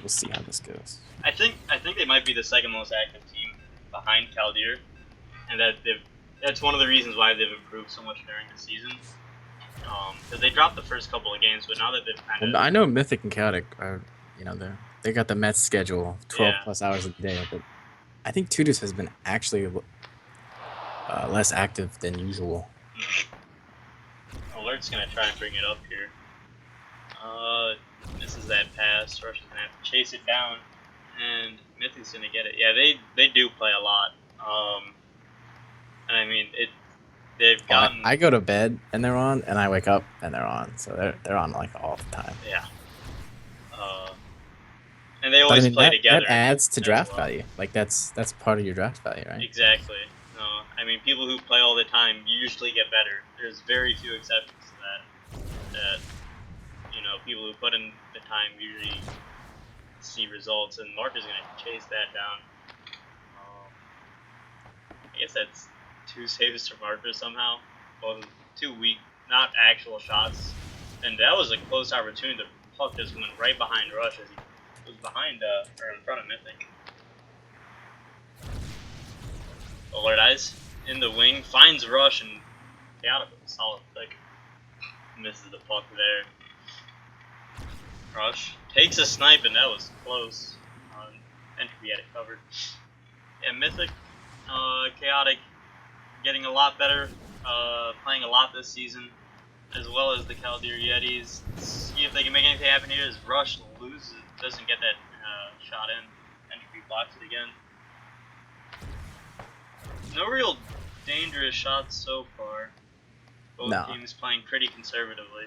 we'll see how this goes. I think they might be the second most active team behind Kaldir, and that's one of the reasons why they've improved so much during the season. Because they dropped the first couple of games, but now that they've kind of... I know Mythic and Chaotic are, they got the Mets schedule 12 Yeah. plus hours a day, but I think Tudus has been actually less active than usual. Alert's gonna try and bring it up here. Misses that pass. Rush is gonna have to chase it down, and Mythic's gonna get it. Yeah, they do play a lot. And I mean they've gotten. I go to bed and they're on, and I wake up and they're on, so they're on like all the time. Yeah. And they always play together. That adds to draft value. Like that's part of your draft value, right? Exactly. No, I mean people who play all the time usually get better. There's very few exceptions to that. That people who put in the time usually see results, and Marker's gonna chase that down. I guess that's 2 saves for Marker somehow. Well, 2 weak, not actual shots, and that was a close opportunity. The puck just went right behind Rush as he was behind or in front of Mythic. Alert Eyes in the wing finds Rush and Chaotic with a solid click. Misses the puck there. Rush takes a snipe, and that was close. Entropy had it covered. Yeah, Mythic, Chaotic, getting a lot better, playing a lot this season, as well as the Kaldir Yetis. See if they can make anything happen here as Rush loses, doesn't get that shot in. Entropy blocks it again. No real dangerous shots so far. Both teams playing pretty conservatively.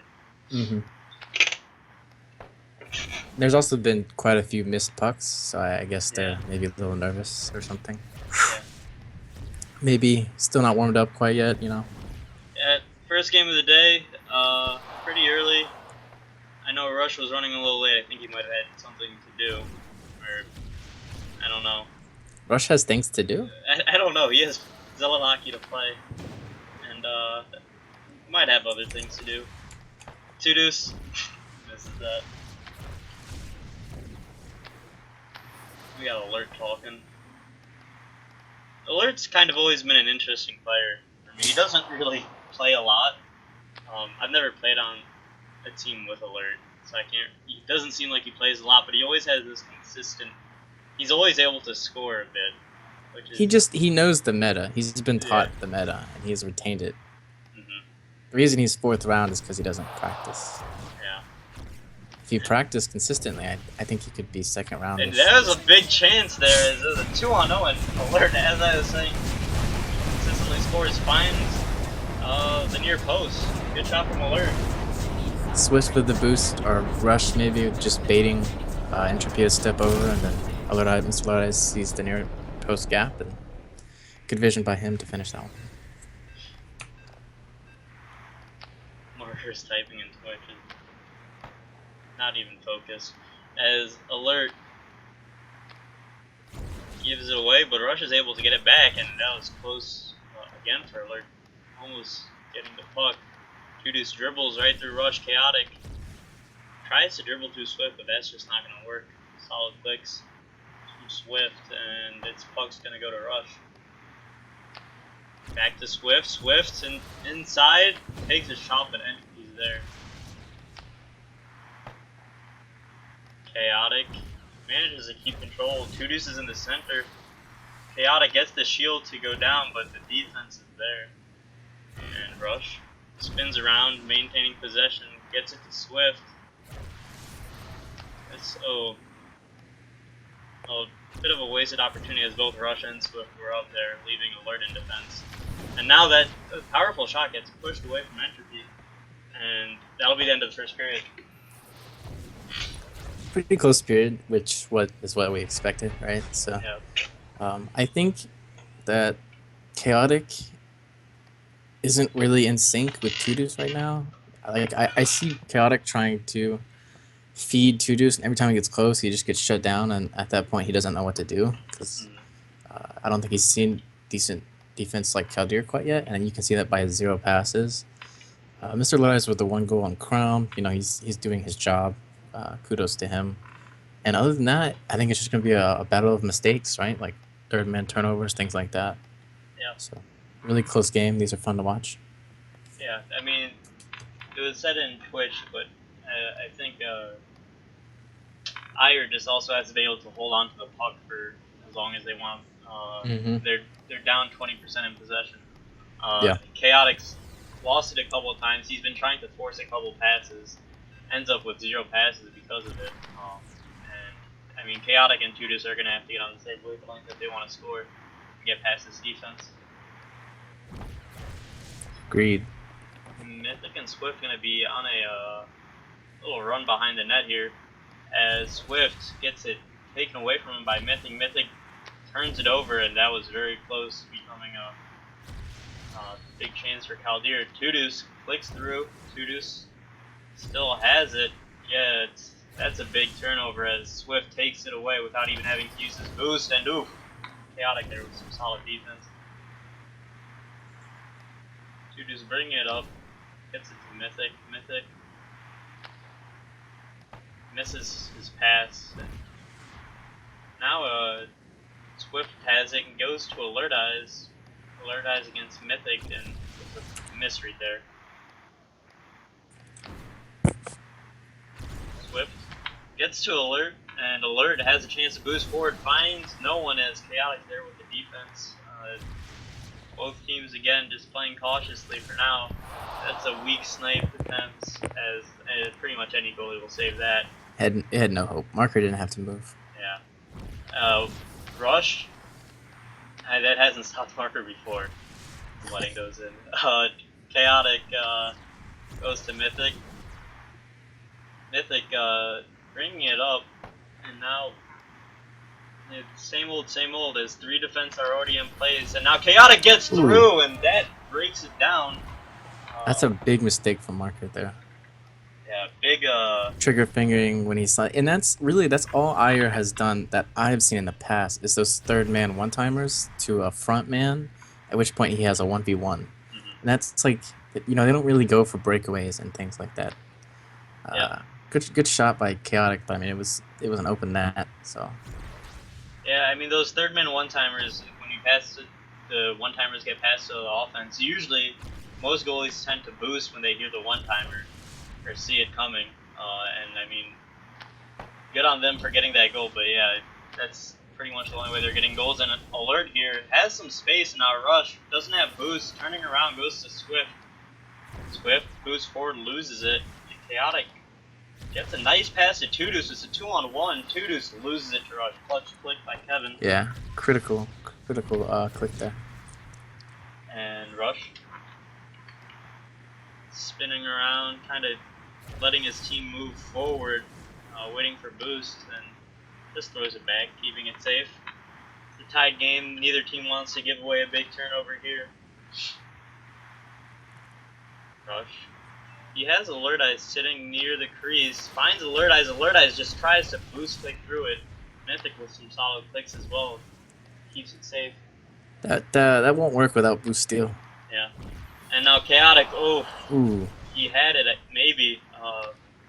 There's also been quite a few missed pucks, so I guess they're maybe a little nervous or something. Yeah. Maybe still not warmed up quite yet, Yeah, first game of the day, pretty early. I know Rush was running a little late. I think he might have had something to do, or I don't know. Rush has things to do? I don't know. He has Zealot hockey to play, and might have other things to do. Tudus misses that. We got Alert talking. Alert's kind of always been an interesting player. I mean, he doesn't really play a lot. I've never played on a team with Alert, so I can't. He doesn't seem like he plays a lot, but he always has this consistent. He's always able to score a bit. Which is, he knows the meta. He's been taught the meta, and he's retained it. The reason he's 4th round is because he doesn't practice. Yeah. If he practiced consistently, I think he could be 2nd round. And there was a big chance there. There's a 2-on-0 and Alert, as I was saying, consistently scores, finds the near post. Good shot from Alert. Swift with the boost, or Rush maybe, just baiting Entropy to step over, and then Mr. Alert Eyes sees the near post gap, and good vision by him to finish that one. Marker's typing in Twitch and not even focused. As Alert gives it away, but Rush is able to get it back, and that was close again for Alert. Almost getting the puck. Tudus dribbles right through Rush. Chaotic tries to dribble too Swift, but that's just not going to work. Solid clicks from Swift, and its puck's going to go to Rush. Back to Swift. Swift and inside takes a shot, but Entropy's there. Chaotic manages to keep control. Tudus is in the center. Chaotic gets the shield to go down, but the defense is there. And Rush spins around, maintaining possession, gets it to Swift. It's a bit of a wasted opportunity as both Rush and Swift were up there, leaving Alert in defense. And now that powerful shot gets pushed away from Entropy, and that'll be the end of the first period. Pretty close period, which is what we expected, right? So, I think that Chaotic isn't really in sync with Tudus right now. I see Chaotic trying to feed Tudus, and every time he gets close, he just gets shut down, and at that point, he doesn't know what to do, because I don't think he's seen decent defense like Kaldir quite yet, and you can see that by his 0 passes. Mr. Lars with the 1 goal on Crown, he's doing his job. Kudos to him. And other than that, I think it's just going to be a battle of mistakes, right? Like third man turnovers, things like that. Yeah. So, really close game. These are fun to watch. Yeah, I mean, it was said in Twitch, but I think Aiur just also has to be able to hold on to the puck for as long as they want. They're down 20% in possession. Yeah. Chaotic's lost it a couple of times. He's been trying to force a couple passes, ends up with 0 passes because of it. And I mean, Chaotic and Tudis are gonna have to get on the same wavelength if they want to score and get past this defense. Agreed. Mythic and Swift gonna be on a little run behind the net here, as Swift gets it taken away from him by Mythic. Mythic turns it over, and that was very close to becoming a big chance for Kaldir. Tudus clicks through. Tudus still has it. Yeah, that's a big turnover as Swift takes it away without even having to use his boost. And oof, Chaotic there with some solid defense. Tudus bringing it up, gets it to Mythic. Mythic misses his pass. And now Swift has it and goes to Alert Eyes. Alert Eyes against Mythic, and it's a miss right there. Swift gets to Alert, and Alert has a chance to boost forward, finds no one as Chaotic there with the defense. Both teams again just playing cautiously for now. That's a weak snipe defense, as pretty much any goalie will save that. It had no hope. Marker didn't have to move. Yeah. Rush. That hasn't stopped Marker before. Letting those in. Chaotic goes to Mythic. Mythic bringing it up, and now it's same old as 3 defense are already in place, and now Chaotic gets through, and that breaks it down. That's a big mistake from Marker there. Yeah, big trigger fingering when he's and that's all Aiur has done that I've seen in the past is those third man one timers to a front man, at which point he has a 1v1. And that's like, you know, they don't really go for breakaways and things like that. Yeah. Good shot by Chaotic, but I mean it was an open net, so. Yeah, I mean those third man one timers, when you pass the one timers get passed to the offense, usually most goalies tend to boost when they hear the one timer or see it coming, and I mean, good on them for getting that goal, but yeah, that's pretty much the only way they're getting goals. And Alert here has some space, and now Rush doesn't have boost, turning around goes to Swift. Swift boosts forward, loses it. Chaotic gets a nice pass to Tudus. It's a 2-on-1. Tudus loses it to Rush. Clutch click by Kevin. Yeah, critical click there. And Rush spinning around, kind of letting his team move forward, waiting for boost, and just throws it back, keeping it safe. It's a tied game. Neither team wants to give away a big turnover here. Rush. He has Alert Eyes sitting near the crease. Finds Alert Eyes. Alert Eyes just tries to boost click through it. Mythic with some solid clicks as well. Keeps it safe. That won't work without boost steal. Yeah. And now Chaotic. Oh. Ooh. He had it. Maybe.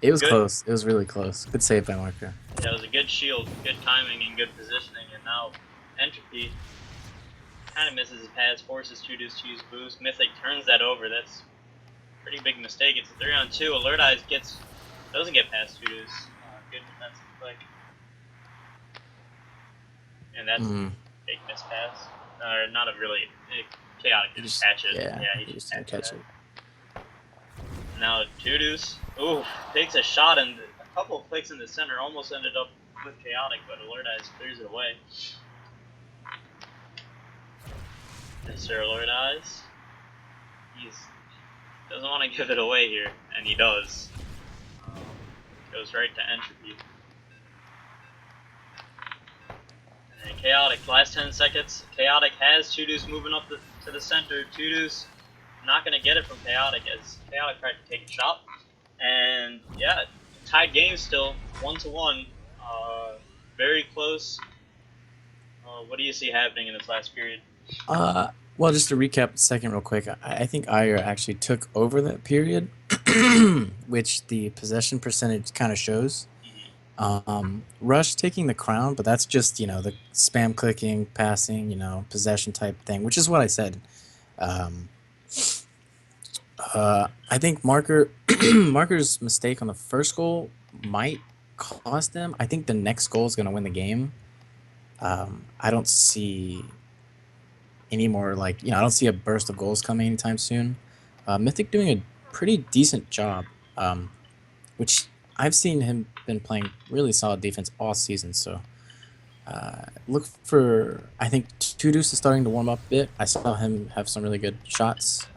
It was close. It was really close. Good save by Marker. Yeah, it was a good shield, good timing, and good positioning. And now Entropy kind of misses his pass, forces Tudus to use boost. Mythic turns that over. That's a pretty big mistake. It's a 3-on-2. Alert Eyes doesn't get past Tudus. Good defensive click. And that's a big miss pass. Or not a really Chaotic just catch it. Yeah, he just didn't catch it. Now Tudus, takes a shot, and a couple of clicks in the center almost ended up with Chaotic, but Alert Eyes clears it away. Mr. Alert Eyes, he doesn't want to give it away here, and he does. Goes right to Entropy. And Chaotic, last 10 seconds. Chaotic has Tudus moving up to the center. Tudus not going to get it from Chaotic as Chaotic tried to take a shot. And yeah, tied game still, 1-1. Very close. What do you see happening in this last period? Well, just to recap a second real quick, I think Aiur actually took over that period, which the possession percentage kind of shows. Rush taking the crown, but that's just, the spam clicking, passing, possession type thing, which is what I said. Um, I think Marker's mistake on the first goal might cost them. I think the next goal is going to win the game. I don't see any more I don't see a burst of goals coming anytime soon. Mythic doing a pretty decent job, which I've seen him been playing really solid defense all season. So look for, I think Tudus is starting to warm up a bit. I saw him have some really good shots.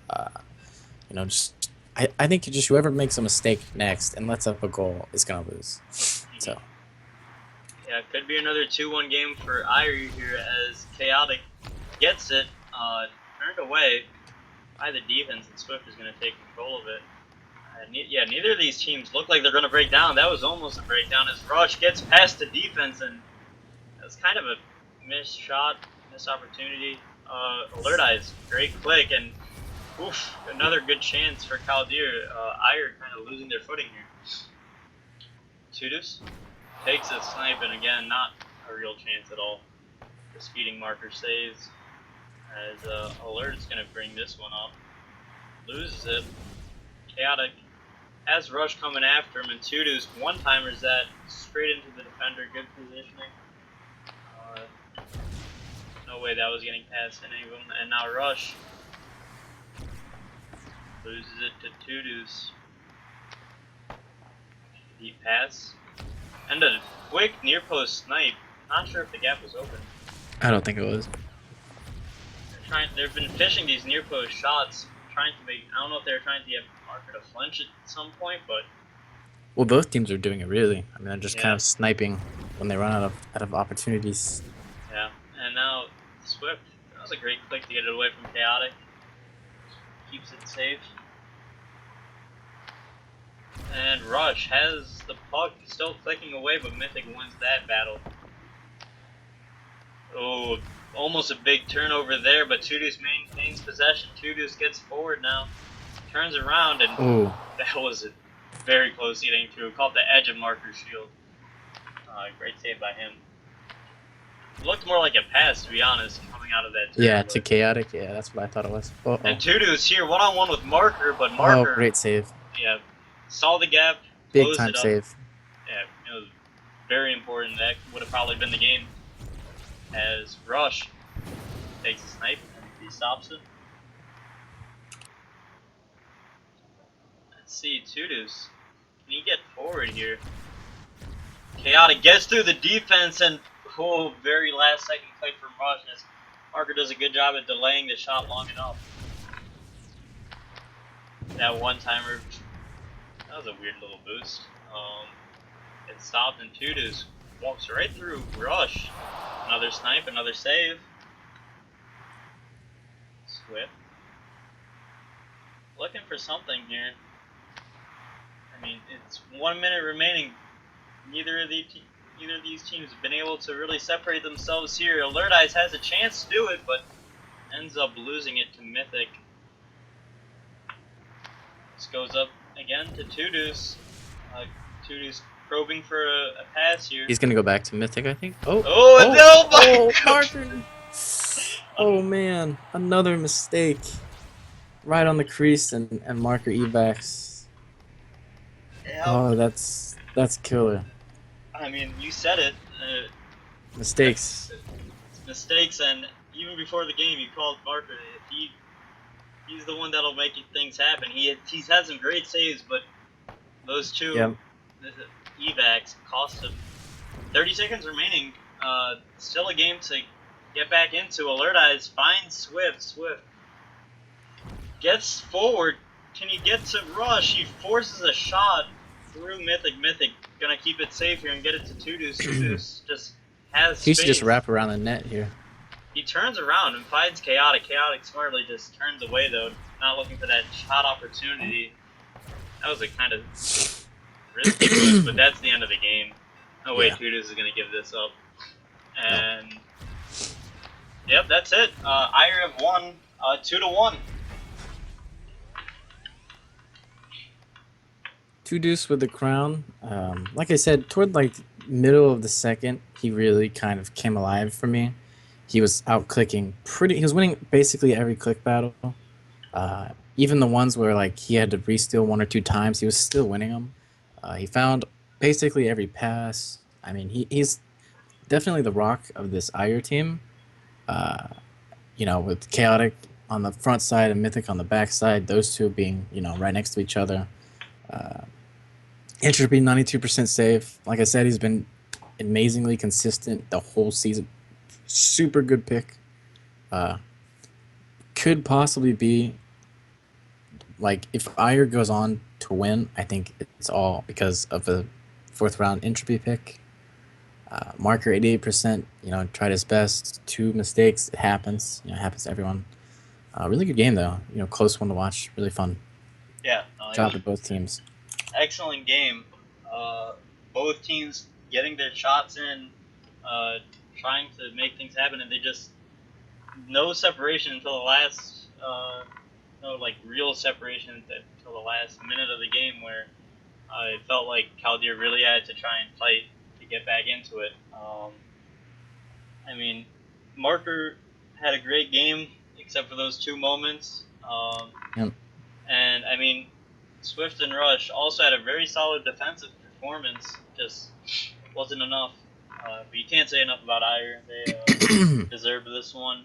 Just I think just whoever makes a mistake next and lets up a goal is gonna lose. So yeah, it could be another 2-1 game for Aiur here as Chaotic gets it turned away by the defense, and Swift is going to take control of it. Yeah, neither of these teams look like they're going to break down. That was almost a breakdown as Rush gets past the defense, and that's kind of a missed shot, missed opportunity. Alert Eyes, great click, and oof, another good chance for Kaldir. Aiur kind of losing their footing here. Tudus takes a snipe, and again, not a real chance at all. The speeding marker saves as Alert is going to bring this one up. Loses it. Chaotic has Rush coming after him, and Tudus one-timers that straight into the defender. Good positioning. No way that was getting past any of them. And now Rush loses it to Tudus. Deep pass. And a quick near post snipe. Not sure if the gap was open. I don't think it was. They've been fishing these near post shots, trying to make. I don't know if they're trying to get Marker to flinch at some point, but. Well, both teams are doing it really. I mean, they're just kind of sniping when they run out of opportunities. Yeah, and now Swift. That was a great click to get it away from Chaotic. Keeps it safe. And Rush has the puck, still clicking away, but Mythic wins that battle. Oh, almost a big turnover there, but Tudus maintains possession. Tudus gets forward now, turns around, and that was a very close getting through. Caught the edge of Marker's shield. Great save by him. It looked more like a pass, to be honest, coming out of that turnover. Yeah, to Chaotic. Yeah, that's what I thought it was. And Tudus here one-on-one with Marker, but Marker. Oh, great save. Yeah, saw the gap. Big time save. Yeah, it was very important. That would have probably been the game. As Rush takes a snipe and he stops it. Let's see, Tudus. Can he get forward here? Chaotic gets through the defense and very last second play from Rush as Marker does a good job at delaying the shot long enough. That one-timer, that was a weird little boost. It stopped and Tudus walks right through Rush. Another snipe, another save. Swift. Looking for something here. I mean, it's 1 minute remaining. Neither of these teams have been able to really separate themselves here. Alert Eyes has a chance to do it, but ends up losing it to Mythic. This goes up again to Tudus. Tudus probing for a pass here. He's gonna go back to Mythic, I think. Marker! Oh man, another mistake. Right on the crease and Marker evacs. Yep. Oh, that's killer. I mean, you said it. Mistakes. Mistakes, and even before the game, you called Marker. He's the one that'll make things happen. He's had some great saves, but those two evacs cost him. 30 seconds remaining. Still a game to get back into. Alert Eyes finds Swift. Swift gets forward. Can he get to Rush? He forces a shot through Mythic. Mythic gonna keep it safe here and get it to Tudus. Tudus just has space. He should just wrap around the net here. He turns around and finds Chaotic. Chaotic smartly just turns away though, not looking for that shot opportunity. That was a kind of risky move, but that's the end of the game. No way Tudus is gonna give this up. And yep, that's it. Aiur have won 2-1. Two deuce with the crown. Like I said, toward like middle of the second, he really kind of came alive for me. He was out clicking pretty. He was winning basically every click battle. Even the ones where like he had to re-steal one or two times, he was still winning them. He found basically every pass. I mean, he's definitely the rock of this Aiur team. Uh, with chaotic on the front side and mythic on the back side, those two being right next to each other. Uh, Entropy 92% save. Like I said, he's been amazingly consistent the whole season. Super good pick. Uh, could possibly be like if Aiur goes on to win, I think it's all because of the fourth round entropy pick. Marker 88%. Tried his best. Two mistakes. It happens. It happens to everyone. Really good game though. Close one to watch. Really fun. Yeah. Job to both teams. Excellent game. Both teams getting their shots in, trying to make things happen, and they just no separation until the last, no real separation until the last minute of the game, where it felt like Kaldir really had to try and fight to get back into it. I mean, Marker had a great game except for those two moments. Yep. And I mean, Swift and Rush also had a very solid defensive performance. Just wasn't enough. But you can't say enough about Aiur. They deserve this one.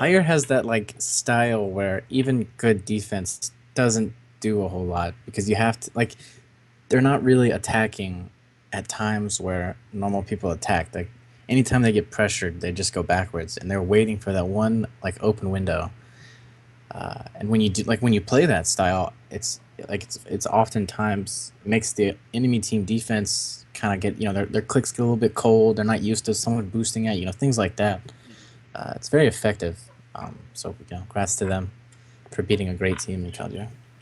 Aiur has that style where even good defense doesn't do a whole lot because you have to they're not really attacking at times where normal people attack. Like anytime they get pressured, they just go backwards and they're waiting for that one open window. And when you do when you play that style, it's oftentimes makes the enemy team defense kind of get their clicks get a little bit cold. They're not used to someone boosting at things like that. It's very effective. So congrats to them for beating a great team in Kaldir.